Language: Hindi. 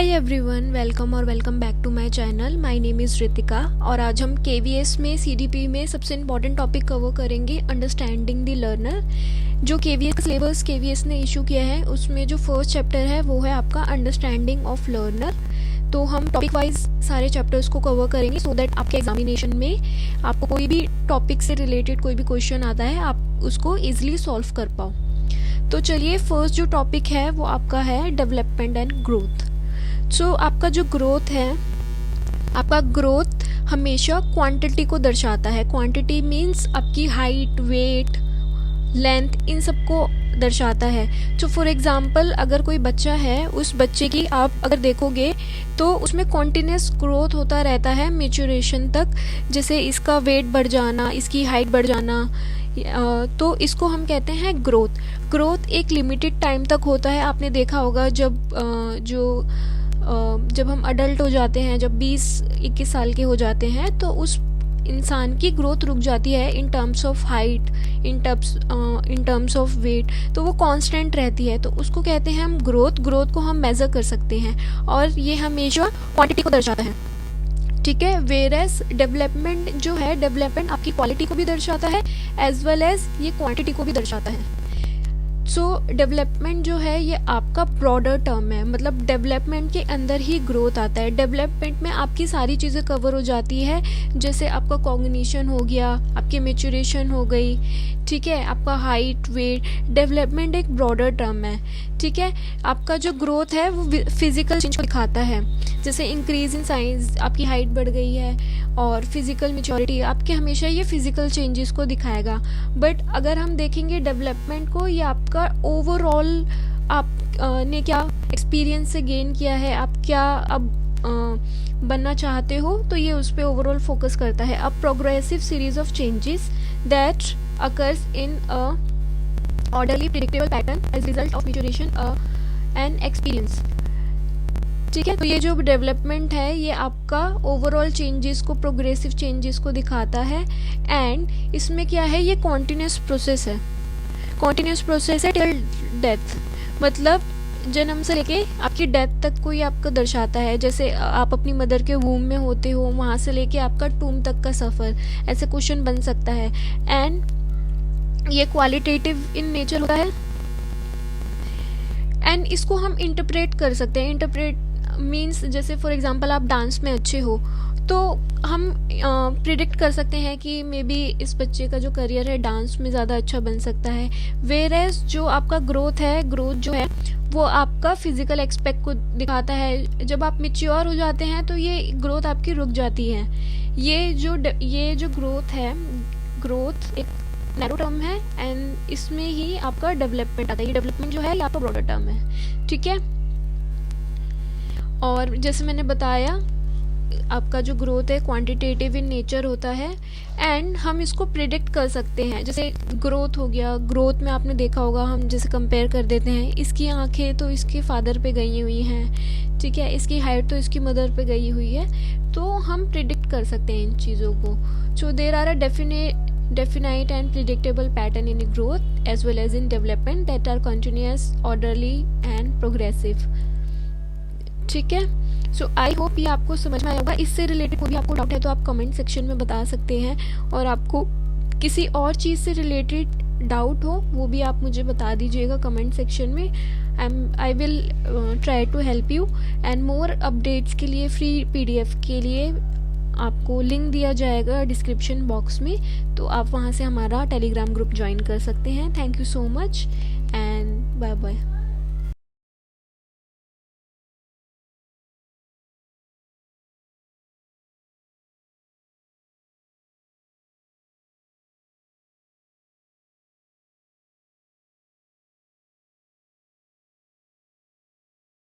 Hi everyone, welcome back to my channel. My name is Ritika और आज हम केवीएस में सीडीपी में सबसे इम्पॉर्टेंट टॉपिक कवर करेंगे, अंडरस्टैंडिंग द लर्नर। जो केवीएस का सिलेबस केवीएस ने इशू किया है उसमें जो फर्स्ट चैप्टर है वो है आपका अंडरस्टैंडिंग ऑफ लर्नर। तो हम टॉपिक वाइज सारे चैप्टर्स को कवर करेंगे सो दैट आपके एग्जामिनेशन में आपको कोई भी टॉपिक से रिलेटेड कोई भी क्वेश्चन आता है आप उसको ईजिली सॉल्व कर पाओ। तो चलिए, फर्स्ट जो टॉपिक है वो आपका है डेवलपमेंट एंड ग्रोथ। सो आपका जो ग्रोथ है, आपका ग्रोथ हमेशा क्वांटिटी को दर्शाता है। क्वांटिटी मीन्स आपकी हाइट, वेट, लेंथ, इन सब को दर्शाता है। तो फॉर एग्जांपल अगर कोई बच्चा है, उस बच्चे की आप अगर देखोगे तो उसमें कॉन्टिन्यूस ग्रोथ होता रहता है मैच्योरेशन तक। जैसे इसका वेट बढ़ जाना, इसकी हाइट बढ़ जाना, तो इसको हम कहते हैं ग्रोथ। ग्रोथ एक लिमिटेड टाइम तक होता है। आपने देखा होगा जब हम अडल्ट हो जाते हैं, जब 20-21 साल के हो जाते हैं तो उस इंसान की ग्रोथ रुक जाती है in terms of height, in terms of weight, तो वो कांस्टेंट रहती है। तो उसको कहते हैं हम ग्रोथ। ग्रोथ को हम मेज़र कर सकते हैं और ये हमेशा क्वांटिटी को दर्शाता है, ठीक है। वेयरएज डेवलपमेंट जो है, डेवलपमेंट आपकी क्वालिटी को भी दर्शाता है एज वेल एज ये क्वांटिटी को भी दर्शाता है। सो डेवलपमेंट जो है ये आपका ब्रॉडर टर्म है, मतलब डेवलपमेंट के अंदर ही ग्रोथ आता है। डेवलपमेंट में आपकी सारी चीज़ें कवर हो जाती है, जैसे आपका कॉग्निशन हो गया, आपकी मैच्योरेशन हो गई, ठीक है, आपका हाइट, वेट। डेवलपमेंट एक ब्रॉडर टर्म है, ठीक है। आपका जो ग्रोथ है वो फिजिकल चेंज को दिखाता है, जैसे इंक्रीज इन साइज, आपकी हाइट बढ़ गई है, और फिजिकल मैच्योरिटी आपके हमेशा ये फिजिकल चेंजेस को दिखाएगा। बट अगर हम देखेंगे डेवलपमेंट को, ये आपका ओवरऑल आप ने क्या एक्सपीरियंस से गेन किया है, आप क्या अब बनना चाहते हो, तो ये उस पर ओवरऑल फोकस करता है। A progressive series of changes that occurs in a orderly predictable pattern as result of maturation and experience, ठीक है। तो ये जो डेवलपमेंट है ये आपका ओवरऑल चेंजेस को, प्रोग्रेसिव चेंजेस को दिखाता है। एंड इसमें क्या है, ये कॉन्टिन्यूस प्रोसेस है, कॉन्टिन्यूस प्रोसेस है टिल डेथ, मतलब जन्म से लेके आपकी डेथ तक को ये आपको दर्शाता है। जैसे आप अपनी मदर के वूम में होते हो, वहाँ से लेके आपका टूम तक का सफ़र, ऐसे क्वेश्चन बन सकता है। एंड ये क्वालिटेटिव इन नेचर होता है एंड इसको हम इंटरप्रेट कर सकते हैं। इंटरप्रेट मीन्स जैसे फॉर एग्जांपल आप डांस में अच्छे हो तो हम प्रिडिक्ट कर सकते हैं कि मे बी इस बच्चे का जो करियर है डांस में ज़्यादा अच्छा बन सकता है। वेयरएज जो आपका ग्रोथ है, ग्रोथ जो है वो आपका फिजिकल एस्पेक्ट को दिखाता है। जब आप मैच्योर हो जाते हैं तो ये ग्रोथ आपकी रुक जाती है। ये जो ग्रोथ है, ग्रोथ एक नैरो टर्म है एंड इसमें ही आपका डेवलपमेंट आता है। ये डेवलपमेंट जो है ये आपका ब्रॉडर टर्म है, ठीक है। और जैसे मैंने बताया आपका जो ग्रोथ है क्वांटिटेटिव इन नेचर होता है एंड हम इसको प्रिडिक्ट कर सकते हैं। जैसे ग्रोथ हो गया, ग्रोथ में आपने देखा होगा हम जैसे कंपेयर कर देते हैं, इसकी आंखें तो इसके फादर पे गई हुई हैं, ठीक है, इसकी हाइट तो इसकी मदर पे गई हुई है, तो हम प्रिडिक्ट कर सकते हैं इन चीज़ों को। So there are a definite and predictable pattern in growth as well as in development that are continuous, orderly and progressive, ठीक है। सो आई होप ये आपको समझ में आया होगा। इससे रिलेटेड कोई भी आपको डाउट है तो आप कमेंट सेक्शन में बता सकते हैं, और आपको किसी और चीज़ से रिलेटेड डाउट हो वो भी आप मुझे बता दीजिएगा कमेंट सेक्शन में। I will try to help you. And more updates के लिए, फ्री PDF के लिए आपको लिंक दिया जाएगा डिस्क्रिप्शन बॉक्स में, तो आप वहाँ से हमारा टेलीग्राम ग्रुप ज्वाइन कर सकते हैं। Thank you so much and bye bye.